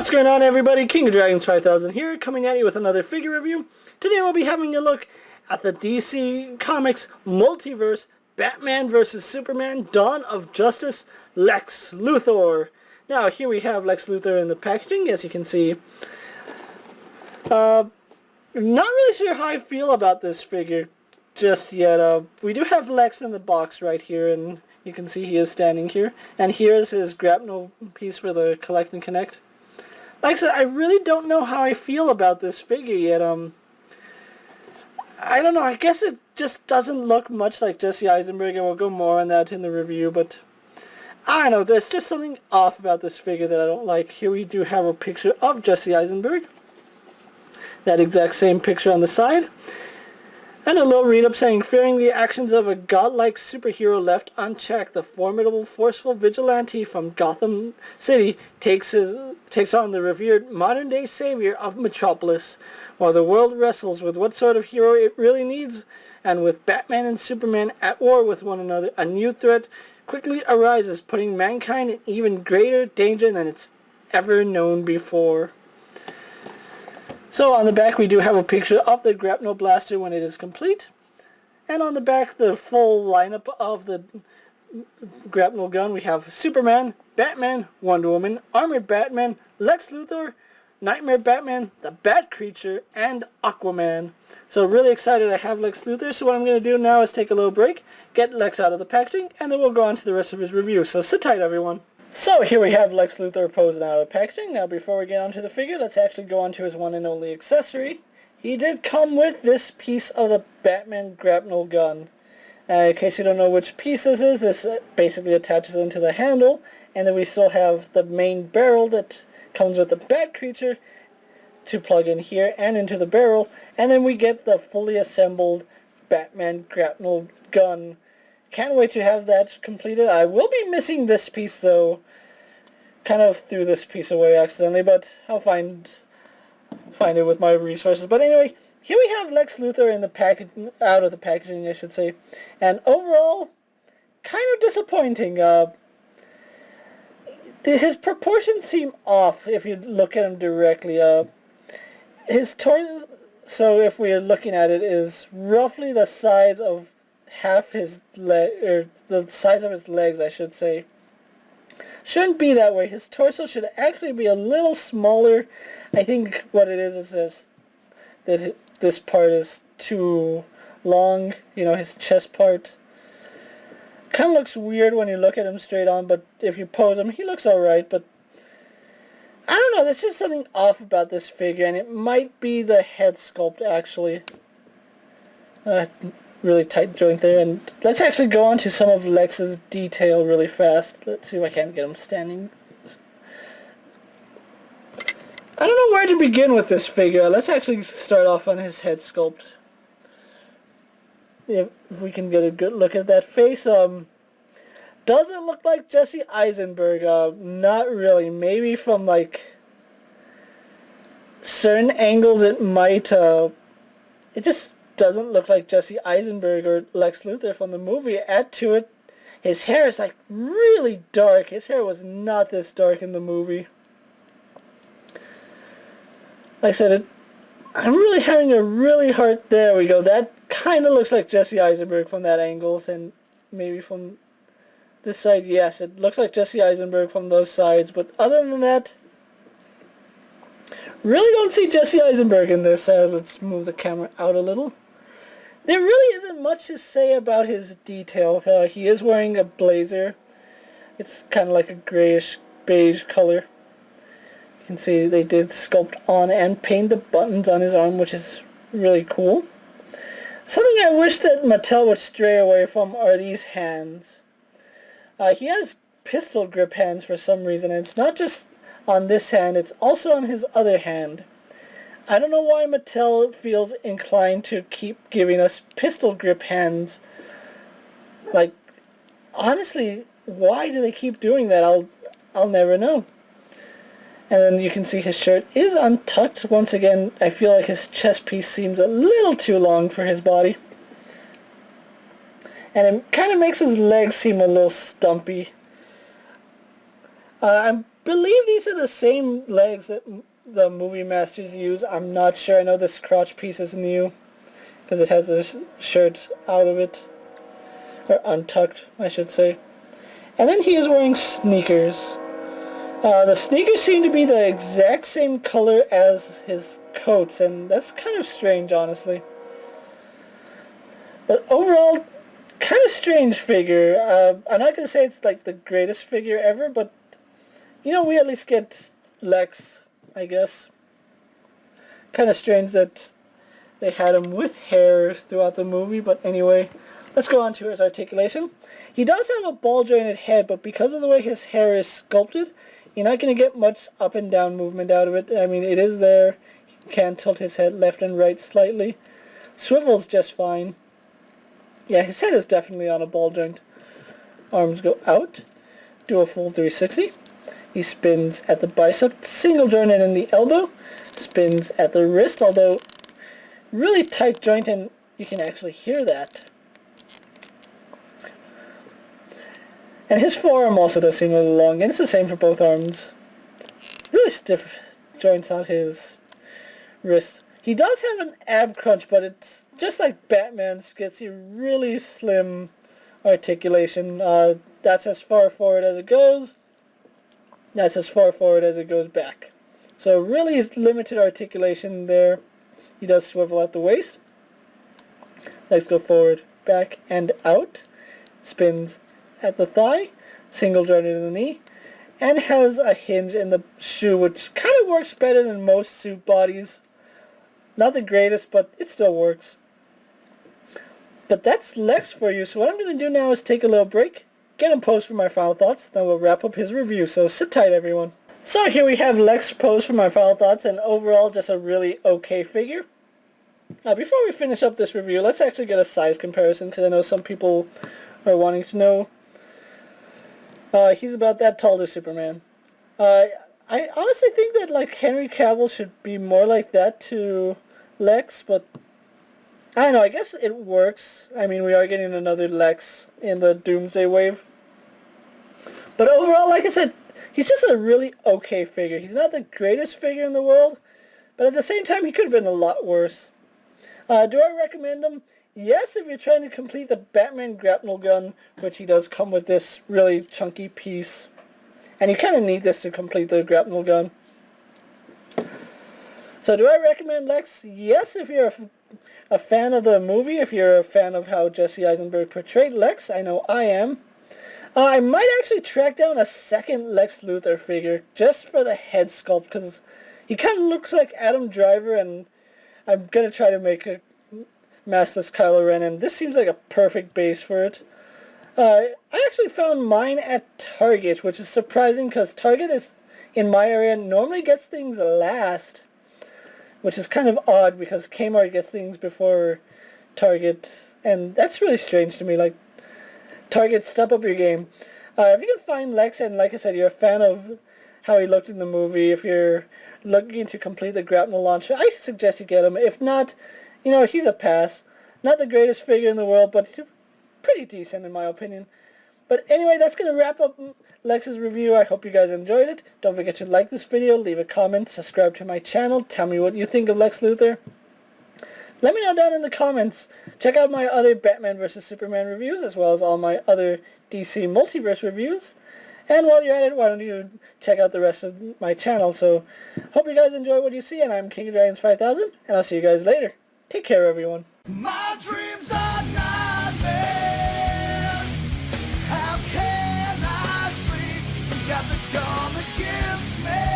What's going on, everybody? King of Dragons 5000 here, coming at you with another figure review. Today we'll be having a look at the DC Comics Multiverse Batman vs. Superman Dawn of Justice Lex Luthor. Now here we have Lex Luthor in the packaging, as you can see. Not really sure how I feel about this figure just yet. We do have Lex in the box right here, and you can see he is standing here. And here's his grapnel piece for the Collect and Connect. Like I said, I really don't know how I feel about this figure yet. I don't know, I guess it just doesn't look much like Jesse Eisenberg, and we'll go more on that in the review, but I don't know, there's just something off about this figure that I don't like. Here we do have a picture of Jesse Eisenberg. That exact same picture on the side. And a little read-up saying, fearing the actions of a godlike superhero left unchecked, the formidable, forceful vigilante from Gotham City takes on the revered modern-day savior of Metropolis, while the world wrestles with what sort of hero it really needs, and with Batman and Superman at war with one another, a new threat quickly arises, putting mankind in even greater danger than it's ever known before. So on the back we do have a picture of the grapnel blaster when it is complete. And on the back, the full lineup of the grapnel gun. We have Superman, Batman, Wonder Woman, Armored Batman, Lex Luthor, Nightmare Batman, the Bat Creature, and Aquaman. So really excited I have Lex Luthor. So what I'm going to do now is take a little break, get Lex out of the packaging, and then we'll go on to the rest of his review. So sit tight, everyone. So here we have Lex Luthor posing out of the packaging. Now before we get onto the figure, let's actually go on to his one and only accessory. He did come with this piece of the Batman grapnel gun. In case you don't know which piece this basically attaches into the handle, and then we still have the main barrel that comes with the Bat Creature to plug in here and into the barrel, and then we get the fully assembled Batman grapnel gun. Can't wait to have that completed. I will be missing this piece though. Kind of threw this piece away accidentally, but I'll find it with my resources. But anyway, here we have Lex Luthor in the package, out of the packaging, I should say. And overall, kind of disappointing. His proportions seem off if you look at him directly. His torso, so if we are looking at it, is roughly the size of half his leg, or the size of his legs, I should say. Shouldn't be that way. His torso should actually be a little smaller. I think what it is this, that this part is too long. You know, his chest part kind of looks weird when you look at him straight on, but if you pose him, he looks alright. But I don't know, there's just something off about this figure, and it might be the head sculpt, actually. Really tight joint there. And let's actually go on to some of Lex's detail really fast. Let's see if I can't get him standing. I don't know where to begin with this figure. Let's actually start off on his head sculpt. If we can get a good look at that face. Does it look like Jesse Eisenberg? Not really. Maybe from like certain angles it might. It just doesn't look like Jesse Eisenberg or Lex Luthor from the movie. Add to it, his hair is like really dark. His hair was not this dark in the movie. Like I said, I'm really having a really hard... There we go. That kind of looks like Jesse Eisenberg from that angle, and maybe from this side. Yes, it looks like Jesse Eisenberg from those sides, but other than that, really don't see Jesse Eisenberg in this. Let's move the camera out a little. There really isn't much to say about his detail. He is wearing a blazer. It's kind of like a grayish beige color. You can see they did sculpt on and paint the buttons on his arm, which is really cool. Something I wish that Mattel would stray away from are these hands. He has pistol grip hands for some reason, and it's not just on this hand, it's also on his other hand. I don't know why Mattel feels inclined to keep giving us pistol grip hands. Like, honestly, why do they keep doing that? I'll never know. And then you can see his shirt is untucked. Once again, I feel like his chest piece seems a little too long for his body. And it kind of makes his legs seem a little stumpy. I'm believe these are the same legs that the movie masters use. I'm not sure. I know this crotch piece is new because it has this shirt out of it, or untucked, I should say. And then he is wearing sneakers. The sneakers seem to be the exact same color as his coats, and that's kind of strange, honestly. But overall, kind of strange figure. I'm not going to say it's like the greatest figure ever, but you know, we at least get Lex, I guess. Kind of strange that they had him with hair throughout the movie, but anyway, let's go on to his articulation. He does have a ball-jointed head, but because of the way his hair is sculpted, you're not going to get much up and down movement out of it. I mean, it is there. He can tilt his head left and right slightly. Swivels just fine. Yeah, his head is definitely on a ball joint. Arms go out. Do a full 360. He spins at the bicep, single jointed in the elbow. Spins at the wrist, although really tight joint, and you can actually hear that. And his forearm also does seem a little long, and it's the same for both arms. Really stiff joints on his wrist. He does have an ab crunch, but it's just like Batman's, gets you really slim articulation. That's as far forward as it goes. That's as far forward as it goes back. So really limited articulation there. He does swivel at the waist. Legs go forward, back, and out. Spins at the thigh, single jointed in the knee, and has a hinge in the shoe, which kind of works better than most suit bodies. Not the greatest, but it still works. But that's Lex for you, so what I'm going to do now is take a little break, get him posed for my final thoughts, then we'll wrap up his review, so sit tight everyone. So here we have Lex posed for my final thoughts, and overall just a really okay figure. Now before we finish up this review, let's actually get a size comparison, because I know some people are wanting to know. He's about that tall to Superman. I honestly think that like Henry Cavill should be more like that to Lex, but I don't know, I guess it works. I mean, we are getting another Lex in the Doomsday Wave. But overall, like I said, he's just a really okay figure. He's not the greatest figure in the world, but at the same time, he could have been a lot worse. Do I recommend him? Yes, if you're trying to complete the Batman grapnel gun, which he does come with this really chunky piece. And you kind of need this to complete the grapnel gun. So do I recommend Lex? Yes, if you're a fan of the movie, if you're a fan of how Jesse Eisenberg portrayed Lex. I know I am. I might actually track down a second Lex Luthor figure just for the head sculpt, because he kind of looks like Adam Driver, and I'm going to try to make a maskless Kylo Ren, and this seems like a perfect base for it. I actually found mine at Target, which is surprising because Target is, in my area, normally gets things last, which is kind of odd because Kmart gets things before Target, and that's really strange to me. Like, Target, step up your game. If you can find Lex, and like I said, you're a fan of how he looked in the movie, if you're looking to complete the grapnel launcher, I suggest you get him. If not, you know, he's a pass. Not the greatest figure in the world, but pretty decent in my opinion. But anyway, that's going to wrap up Lex's review. I hope you guys enjoyed it. Don't forget to like this video, leave a comment, subscribe to my channel, tell me what you think of Lex Luthor. Let me know down in the comments. Check out my other Batman vs. Superman reviews, as well as all my other DC Multiverse reviews. And while you're at it, why don't you check out the rest of my channel. So, hope you guys enjoy what you see, and I'm King of Dragons 5000, and I'll see you guys later. Take care, everyone. My dreams are nightmares. How can I sleep? You got the gun against me.